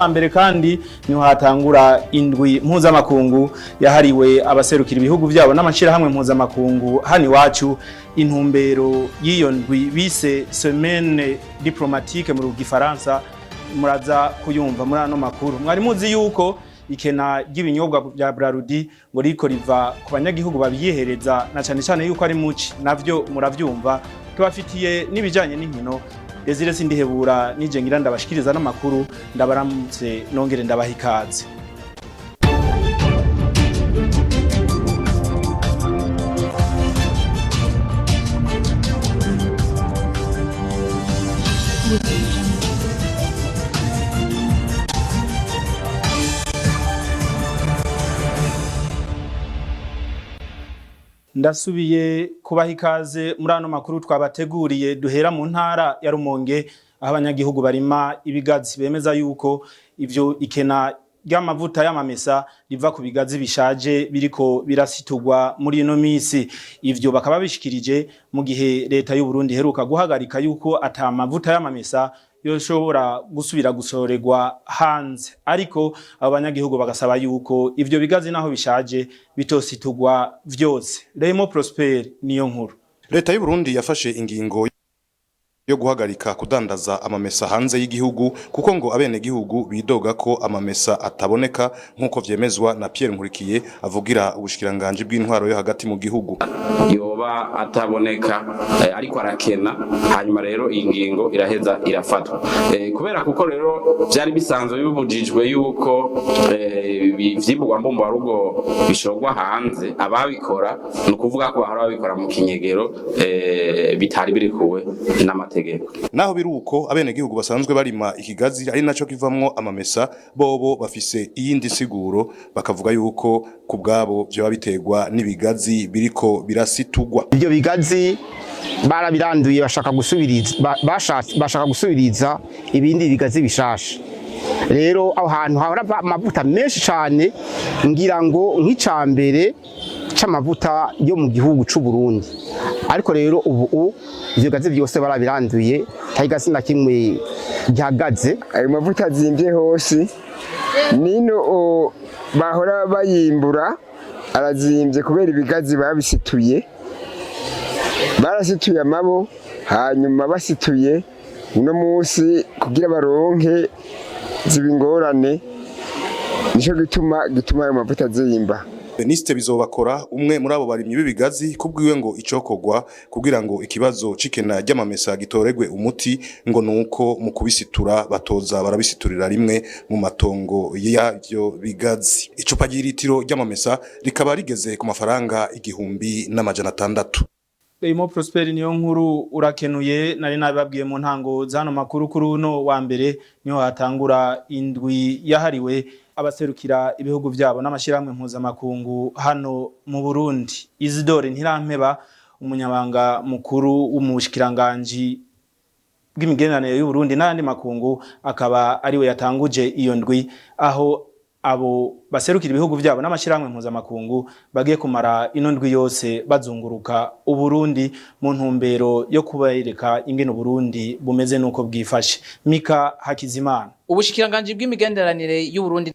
mbere kandi niho hatangura indwi mpuzamakungu yahariwe abaserukira ibihugu byabo n'amashirahamwe mpuzamakungu hano iwacu. Intumbero y'iyo ndwi bise semaine diplomatique mu Gifaransa muraza kuyumva muri ano makuru. Mwari muzi yuko ikena ry'ibinyobwa bya Brarudi ngo riko riva ku banyagihugu babyihereza na cyane cyane yuko ari muci, navyo muravyumva. Tubafitiye n'ibijanye n'inkino. Desire Sindihebura nije ngira ndabashikiriza n'amakuru, ndabaramutse nongere ndabaha ikaze. Ndasubiye kubaha ikaze muri ano makuru twabateguriye. Duhera mu ntara ya Rumonge aho abanyagihugu barima ibigazi bemeza yuko ivyo ikena ry'amavuta y'amamesa riva ku bigazi bishaje biriko birasitugwa muri ino misi. Ivyo bakaba bishikirije mu gihe leta y'u Burundi heruka guhagarika yuko ata mavuta y'amamesa yoshobora gusubira gusorerwa hanze, ariko abanyagihugu bagasaba yuko ivyo bigazi naho bishaje bitositugwa vyose. Remo Prosper niyo nkuru. Leta y'u Burundi yafashe ingingo yo guhagarika kudandaza amamesa hanze y'igihugu kuko ngo abene gihugu bidoga ko amamesa ataboneka nkuko vyemezwa na Pierre Nkurikiye avugira ubushikiranganje bw'intwaro yo hagati mu gihugu. Yoba ataboneka ariko arakena, hanyuma rero ingingo iraheza irafatwa kubera kuko rero byari bisanzwe bibujijwe yuko ivyimburwa mbumba rugo bishogwa hanze. Ababikora no kuvuga ko bahora babikora mu kinyegero bitari birikuwe n'amategeko. Naho biruko abene gihugu basanzwe barima ikigazi ari naco kivamwo amamesa, bobo bafise iyindi siguro, bakavuga yuko kubgabo byo biterwa n'ibigazi biriko birasitugwa. Ibyo bigazi barabiranduye bashaka gusubiriza ibindi bigazi bishasha. Rero aho hantu hahora amavuta menshi cyane, ngira ngo nk'icambere c'amavuta yo mu gihugu c'u Burundi, ariko rero ubu ivyo gazi byose barabiranduye, tayigazi na kimwe gihagaze. Ayo mavuta azimvye hose nino bahora bayimbura arazimvye kubera ibigazi babisituye, barasituye amabo, hanyuma basituye uno munsi kugira baronke zibingorane, nico gituma ayo mavuta azimba. Beniste bizobakora umwe muri abo barimyi b'ibigazi kubwiwe ngo icokogwa kugira ngo ikibazo cikena ry'amamesa gitoregwe umuti, ngo nuko mu kubisitura batoza barabisiturira rimwe mu matongo y'avyo bigazi. Icupa ry'ilitiro ry'amamesa rikaba rigeze ku mafaranga 1,600. Imo Prosper niyo nkuru urakenuye. Nari nababwiye mu ntango zano makuru kuri uno wa mbere niho hatangura indwi yahariwe abaserukira ibihugu byabo n'amashirahamwe mpuzamakungu hano mu Burundi. Isidore Ntirampeba, umunyabanga mukuru w'umushikiranganje bw'imigenderanire y'u Burundi n'andi makungu, akaba ariwe yatanguje iyo ndwi, aho abo baserukira ibihugu byabo n'amashirahamwe mpuzamakungu bagiye kumara ino ndwi yose bazunguruka u Burundi mu ntumbero yo kubereka ingene u Burundi bumeze nuko bwifashe. Mika Hakizimana. Ubushikiranganje bw'imigenderanire y'u Burundi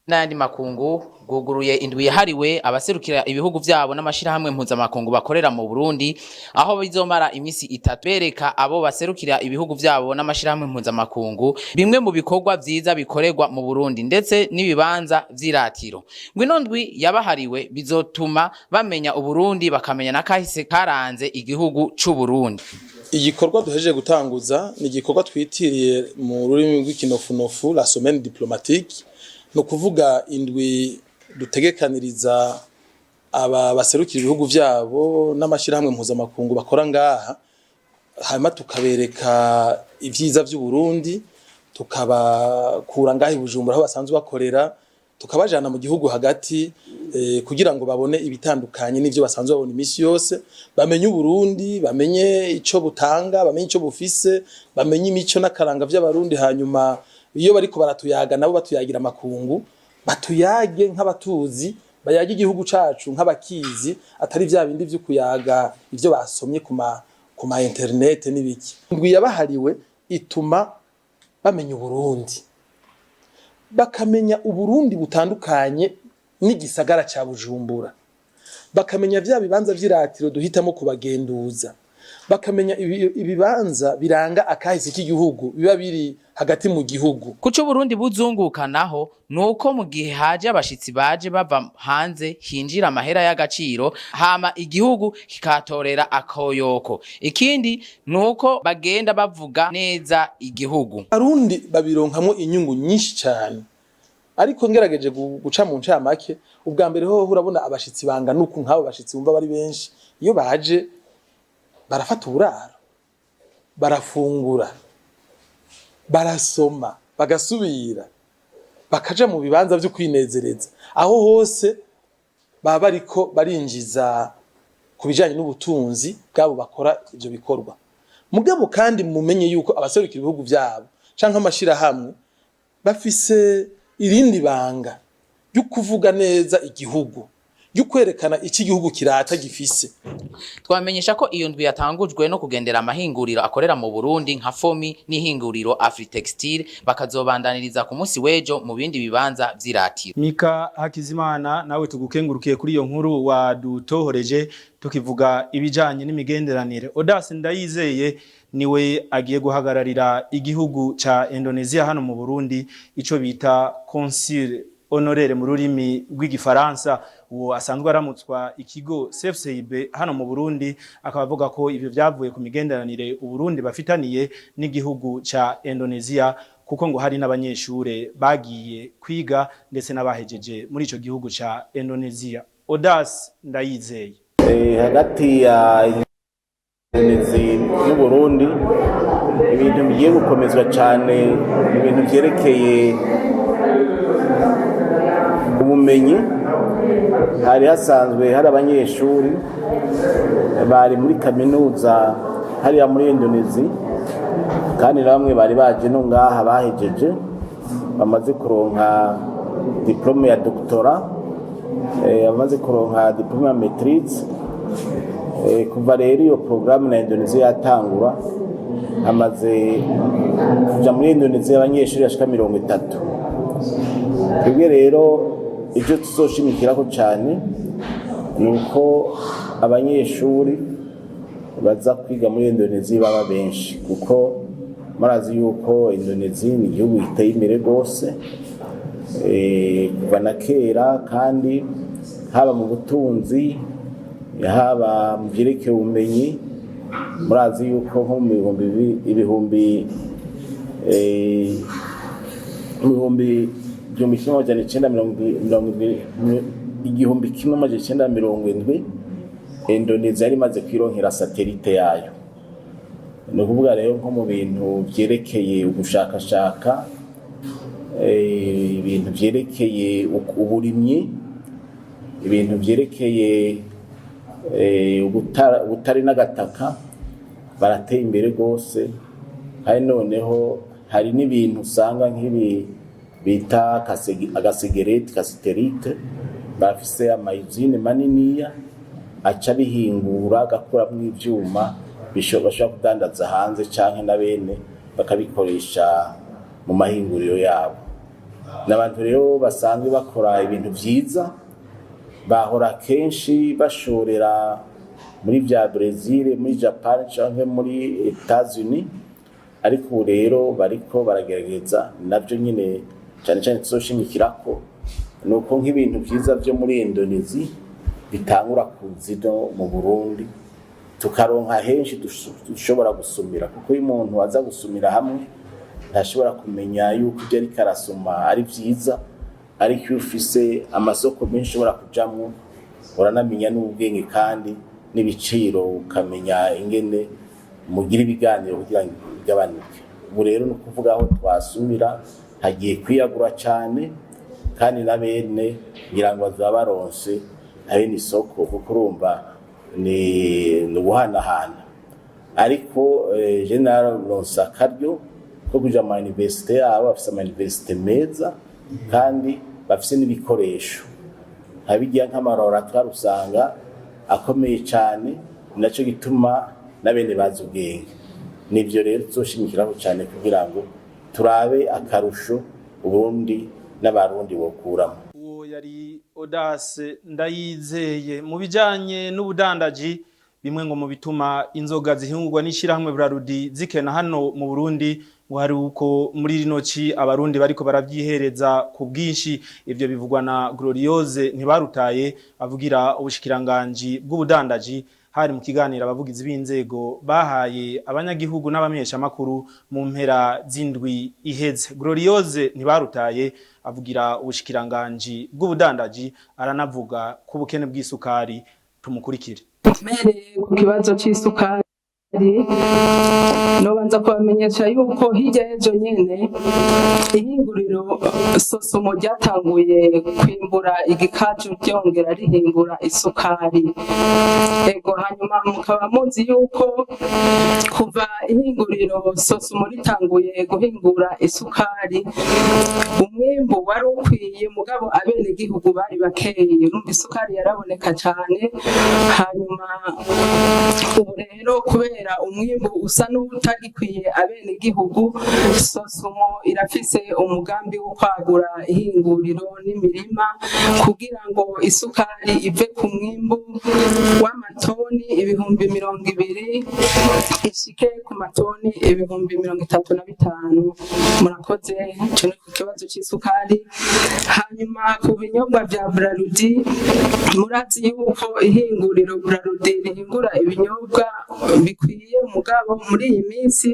n'andi makungu guguruye indwi yahariwe abaserukira ibihugu byabo n'amashirahamwe mpuzamakungu bakorera mu Burundi, aho bizomara imisi 3 bereka abo baserukira ibihugu byabo n'amashirahamwe mpuzamakungu bimwe mu bikorwa vyiza bikorerwa mu Burundi ndetse n'ibibanza vyiratiro. Ngwino ndwi yabahariwe bizotuma bamenya u Burundi, bakamenya nakahise karanze igihugu c'u Burundi. Igikorwa duhejeje gutanguza ni igikorwa twitiriye mu rurimi rw'ikinofunofu la semaine diplomatique, no kuvuga indwi dutegekaniriza aba baserukira ibihugu byabo n'amashirahamwe mpuzamakungu bakora ngaha, hanyuma tukabereka ivyiza by'u Burundi, tukabakura ngaha i Bujumbura aho basanzwe bakorera, tukabajana mu gihugu hagati kugira ngo babone ibitandukanye n'ivyo basanzwe babona imisi yose, bamenye u Burundi, bamenye ico butanga, bamenye ico bufise, bamenye imico n'akaranga vy'abarundi. Hanyuma iyo bariko baratuyaga nabo batuyagira amakungu, batuyage nk'abatuzi, bayage igihugu cacu nk'abakizi, atari vya bindi vyo kuyaga ivyo basomye ku ma internet n'ibiki. Indwi yabahariwe ituma bamenya u Burundi, bakamenya Uburundi butandukanye n'igisagara ca Bujumbura, bakamenya vya bibanza vy'iratiro duhitamo kubagenduza, bakamenya ibibanza biranga akahise k'igihugu biba biri hagati mu gihugu. Kuco Burundi buzungukanaho nuko mu gihe haje abashitsi baje bava hanze hinjira amahera y'agaciro hama igihugu kikatorera akoyoko. Ikindi nuko bagenda bavuga neza igihugu. Arundi babironkamwo inyungu nyinshi cyane. Ariko ngerageje guca mu ncamake, ubwa mbere ho urabona abashitsi banga nuko nk'abo bashitsi bumva bari benshi, iyo baje barafata uburaro, barafungura, barasoma, bagasubira, bakaja mu bibanza vyo kwinezereza. Aho hose baba bariko barinjiza ku bijanye n'ubutunzi bwabo bakora ivyo bikorwa. Mugabo kandi mumenye yuko abaserukira ibihugu vyabo canke amashirahamwe bafise irindi banga ryo kuvuga neza igihugu, ryo kwerekana iki gihugu kirata gifise. Twamenyesha ko iyo ndwi yatangujwe no kugendera amahinguriro akorera mu Burundi nka Fomi n'ihinguriro Afritextile, bakazobandaniriza ku munsi wejo mu bindi bibanza vy'iratiro. Mika Hakizimana, nawe tugukengurukiye kuri iyo nkuru wadutohoreje tukivuga ibijanye n'imigenderanire. Odas Ndayizeye niwe agiye guhagararira igihugu ca Indonesia hano mu Burundi, ico bita consul honoraire mu rurimi rw'igifaransa. Uwo asanzwe aramutswa ikigo CFCIB hano mu Burundi, akaba avuga ko ivyo vyavuye ku migenderanire Uburundi bafitaniye n'igihugu ca Indonesia, kuko ngo hari n'abanyeshure bagiye kwiga ndetse n'abahejeje muri ico gihugu ca Indonesia. Odas Ndayizeye. Hagati ya Indonesia n'u Burundi ibintu bigiye gukomezwa cyane, ibintu vyerekeye ubumenyi. Hari hasanzwe hari abanyeshuri bari muri kaminuza hariya muri Indonesia, kandi bamwe bari baje no ngaha bahejeje bamaze kuronka diplome ya doctora, bamaze kuronka diplome ya maîtrise. Kuva rero iyo programme na Indonesia yatangura, hamaze kuja muri Indonesia abanyeshuri bashika 30. Twebwe rero ivyo tuzoshimikirako cyane nuko abanyeshuri baza kwiga muri Indonesia baba benshi, kuko marazi yuko Indonesia ni igihugu giteye imbere gose kuva na kera, kandi haba mu butunzi haba mu vyerekeye ubumenyi. Murazi yuko nko mu ibihumbi 1970 Indonesia yari imaze kwironkera satelite yayo. Ni ukuvuga rero nko mu bintu vyerekeye ugushakashaka, ibintu vyerekeye uburimyi, ibintu vyerekeye ubutari n'agataka, barateye imbere gose. Hari noneho hari n'ibintu usanga nk'ibi bita agasegereti kasiterite, bafise amayizine maniniya aca bihingura agakuramwo ivyuma bashobora kudandaza hanze canke na bene bakabikoresha mu mahinguriro yabo. N'abantu rero basanzwe bakora ibintu vyiza, bahora kenshi bashorera muri vya Brazil, muri Japan canke muri Etats-Unis, ariko rero bariko baragerageza navyo nyine cyane cyane tuzoshimikirako nuko nk'ibintu vyiza vyo muri Indonesia bitangura kuzino mu Burundi, tukaronka henshi dushobora gusumira, kuko iyo umuntu aza gusumira hamwe ntashobora kumenya yuko ibyo ariko arasoma ari vyiza, ariko iyo ufise amasoko menshi ushobora kujamwo uranamenya n'ubwenge kandi n'ibiciro, ukamenya ingene mugira ibiganiro kugira ngo bigabanuke. Ubu rero ni ukuvuga aho twasumira hagiye kwiyagura cyane, kandi na bene ngira ngo bazaba baronse abene isoko, kuko urumva ni ubuhanahana. Ariko general ronsa karyo ko kuja mu universite yabo, bafise ama universite meza kandi bafise n'ibikoresho habigiye nk'amalaboratoire usanga akomeye cyane, naco gituma na bene bazi ubwenge. Nivyo rero tuzoshimikiraho cyane kugira ngo turabe akarusho Uburundi n'abarundi bokuramo. Uwo yari Audace Ndayizeye. Mu bijanye n'ubudandaji, bimwe ngo mu bituma inzoga zihingurwa n'ishirahamwe Brarudi zikena hano mu Burundi ngo hari uko muri rino ci abarundi bariko baravyihereza ku bwinshi. Ivyo bivugwa na Gloriose Ntibarutaye avugira ubushikiranganji bw'ubudandaji hari mu kiganiro abavugizi b'inzego bahaye abanyagihugu n'abamenyesha makuru mu mpera z'indwi iheze. Gloriose Ntibarutaye avugira ubushikiranganji bw'ubudandaji aranavuga ku bukene bw'isukari. Tumukurikire. Mere ku kibazo c'isukari nobanza kubamenyesha yuko hirya y'ejo nyene ihinguriro Sosomo ryatanguye kwimbura igikaju ryongera rihingura isukari. Ego hanyuma mukaba muzi yuko kuva ihinguriro Sosomo ritanguye guhingura isukari umwimbu wari ukwiye mugabo abene gihugu bari bakeye, urumva isukari yaraboneka cyane. Hanyuma ubu rero kubera umwimbu usa n'utagikwiye abene gihugu, Sosomo irafise umugambi wo kwagura ihinguriro n'imirima kugira ngo isukari ive ku mwimbu w'amatoni 200,000 ishike ku matoni 35,000. Murakoze cyane ku kibazo c'isukari. Hanyuma ku binyobwa vya Brarudi, murazi yuko ihinguriro Brarudi rihingura ibinyobwa bikwiye mugabo muri iyi minsi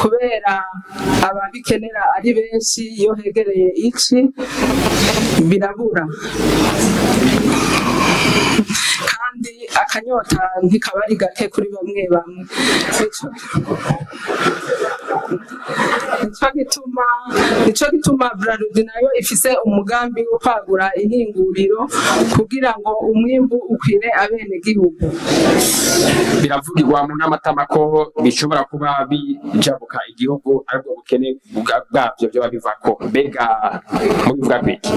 kubera ababikenera ari benshi iyo hegereye ici birabura, kandi akanyota ntikabari gake kuri bamwe bamwe. Nico gituma Brarudi nayo ifise umugambi wo kwagura ihinguriro kugira ngo umwimbu ukwire abene gihugu. Biravugirwa mu n'amatama ko bishobora kuba bijabuka igihugu ariko bukene bwavyo byo babivako. Mbega mubivuga kwiki?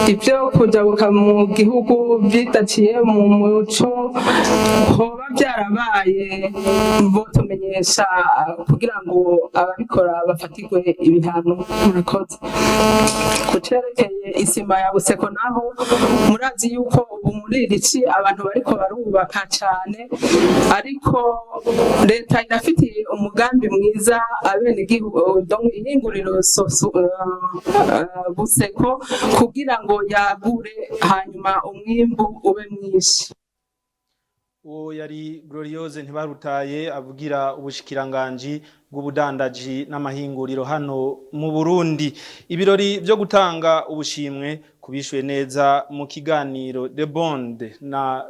Ivyo kujabuka mu gihugu bidaciye mu muco hoba byarabaye botumenyesha kugira ngo ababikora bafatirwe ibihano. Murakoze. Kucerekeye isima ya Buseko naho murazi yuko ubu muri irici abantu bariko barubaka cyane, ariko leta irafitiye umugambi mwiza abene gihugu ihinguriro Buseko kugira ngo yagure hanyuma umwimbu ube mwinshi. Uwo yari Gloriose Ntibarutaye avugira ubushikiranganji bw'ubudandaji n'amahinguriro hano mu Burundi. Ibirori byo gutanga ubushimwe kubishuye neza mu kiganiro The Bond na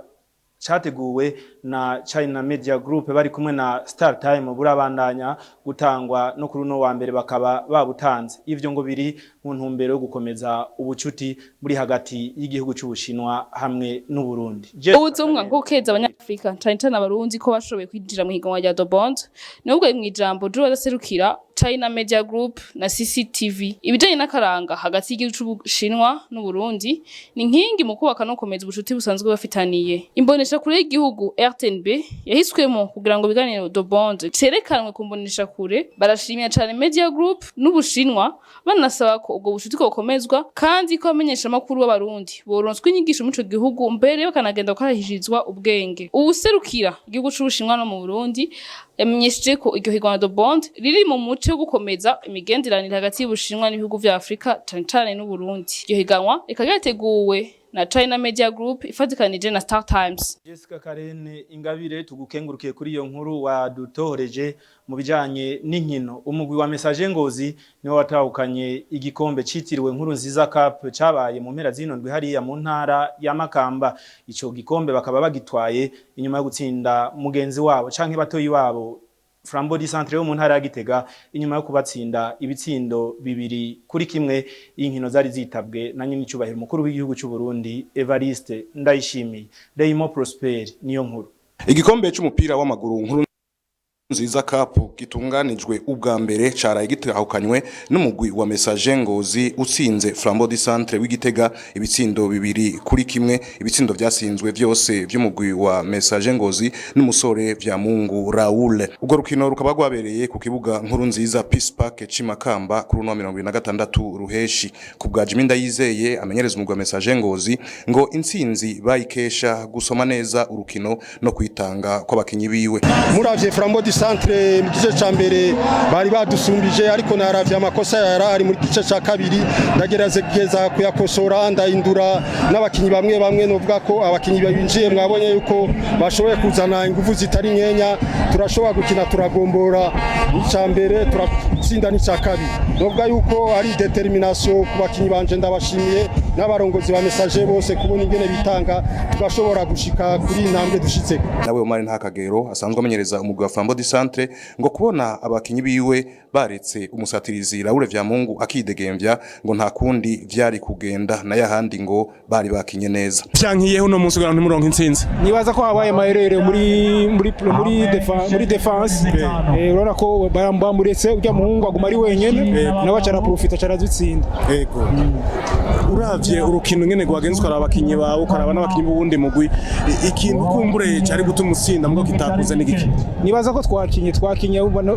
cyateguwe na China Media Group bari kumwe na Star Time burabandanya gutangwa no kuri no wa mbere bakaba babutanze. Ivyo ngo biri mu ntumbero yo gukomeza ubucuti buri hagati y'igihugu cy'Ubushinwa hamwe n'u Burundi. Ubuzumwa nk'ukeza abanyafrika cyane abarundi ko bashoboye kwinjira mu higanwa rya The Bond nubwo mu ijambo Drew adaserukira China Media Group na CCTV. Ibijanye n'akaranga hagati y'igihugu cy'Ubushinwa n'u Burundi ni nkingi mu kubaka no komeza ubucuti busanzwe bafitaniye. Imbonesha kure y'igihugu RTNB yahiswemo kugira ngo biganire The Bond cerekanwe ku mbonesha kure. Barashimira cyane Media Group n'Ubushinwa banasaba ko ubwo bucuti kokomezwa kandi ko amenyesha makuru w'abarundi boronswe inyigisho mu ico gihugu mbere bakanagenda kwarahirizwa ubwenge. Ubuserukira igihugu cy'Ubushinwa no mu Burundi yamenyesheje ko iryo higanwa The Bond riri mu muco wo gukomeza imigenderanire hagati y'Ubushinwa n'ibihugu vya Afrika cyane n'u Burundi. Iryo higanwa rikateguwe na China Media Group ifatikanije na Star Times. Jessica Karene Ingabire tugukengurukiye kuri iyo nkuru wadutoreje mu bijanye n'inkino. Umugwi wa Message Ngozi niwo watahukanye igikombe citiriwe Nkuru Nziza Cup cabaye mu mpera z'inondwe hariya mu ntara ya Makamba. Ico gikombe bakaba bagitwaye inyuma yo gutsinda mugenzi wabo canke batoyi wabo Frambo di Centre yo mu ntara ya Gitega inyuma yo kubatsinda ibitsindo 2-1 inkino zari zitabwe na nyine cyubahiro mukuru w'igihugu cy'u Burundi Evariste Ndayishimiye. Deimo Prosper niyo nkuru. Igikombe cy'umupira w'amaguru nkuru nziza Cup gitunganijwe ubwa mbere caraye gitahukanywe n'umugwi wa Message Ngozi utsinze Flambeau du Centre w'Igitega ibitsindo 2-1 ibitsindo vyasinzwe vyose vy'umugwi wa Message Ngozi n'umusore vya Mungu Raoul. Ubwo rukino rukaba rwabereye ku kibuga nkuru nziza Peace Park Cimakamba kuri 26 ruheshi. Ku bwa Jiminda yizeye amenyereza umugwi wa Message Ngozi ngo intsinzi bayikesha gusoma neza urukino no kwitanga kw'abakinyi biwe. Muravye Flambeau du Centre mu gice ca mbere bari badusumbije ariko naravye amakosa yarari muri gice ca kabiri ndagerageza kuyakosora ndahindura n'abakinyi bamwe novuga ko abakinyi babinjiye mwabonye yuko bashoboye kuzana ingufu zitari nkenya turashobora gukina turagombora ica mbere turatsinda n'ica kabiri novuga yuko ari determination ku bakinyi banje ndabashimiye n'abarongozi ba Message bose kubona ingene bitanga tugashobora gushika kuri intambwe dushitse. Nawe Omar Ntakagero asanzwe amenyereza umugwi wa Flambeau du Centre ngo kubona abakinyi biwe baretse umusatirizi Raoul Vyamungu akidegemvya ngo nta kundi vyari kugenda na yahandi ngo bari bakinye neza. Vyankiyeho no munsi gano murongo intsinzi. Nibaza ko habaye maherere muri defense urona ko bamuretse ujya muhungu aguma ari wenyene nawe acara profita acara dutsinda. Yego. Uravye urukino ngene gwagenze ukara abakinyi bawe ukaraba n'abakinyi b'ubundi mugwi ikintu kumbure cyari gutuma utsinda mbwo kitakuza n'igiki. Nibaza ko twakinye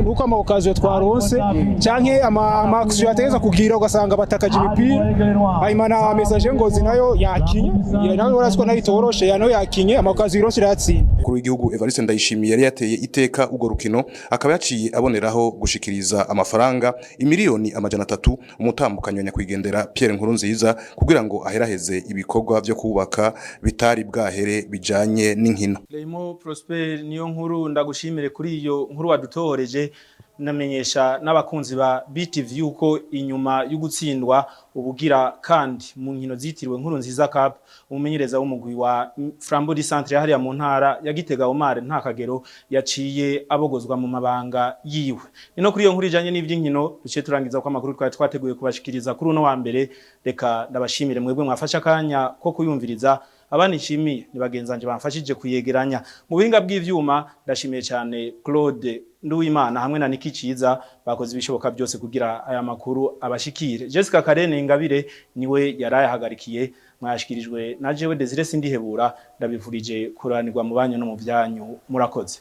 nuko amaokaziyo twaronse canke amaxio yateza kugira ugasanga batakaje imipira ayimana Message Ngozi nayo yakinye nayo uraziko nayo itoroshe yano yakinye amaokaziyo iroshe yatsinda. Kuri w'igihugu Evariste Ndayishimiye yari yateye iteka ugo rukino akaba yaciye aboneraho gushikiriza amafaranga imiliyoni 300 umutambukanyo nyakwigendera Pierre Nkurunziza kugira ngo aheraheze ibikorwa byo kubaka bitari bwahere bijanye n'inkino. Lemo Prosper niyo nkuru ndagushimire kuri iyo nkuru wadutohoreje namenyesha n'abakunzi ba BTV yuko inyuma y'ugutsindwa ubugira kandi mu nkino zitiriwe nkuru nziza Cup umumenyereza w'umugwi wa Flambeau du Centre hariya mu ntara ya Gitega Omar Ntakagero yaciye abogozwa mu mabanga yiwe. Nino kuri iyo nkuru ijanye n'ivy'inkino duce turangiza ko amakuru twari twateguye kubashikiriza kuri uno wa mbere reka ndabashimire mwebwe mwafasha kanya ko kuyumviriza abandi nshimiye ni bagenzanje bamfashije kuyegeranya mu buhinga bw'ivyuma ndashimiye cyane Claude Nduwimana hamwe na Niki Ciza bakoze ibishoboka byose kugira aya makuru abashikire. Jessica Karene Ingabire niwe yarayahagarikiye mwashikirijwe na jewe Desire Sindihebura ndabivurije kuranirwa mu banyu no mu byanyu murakoze.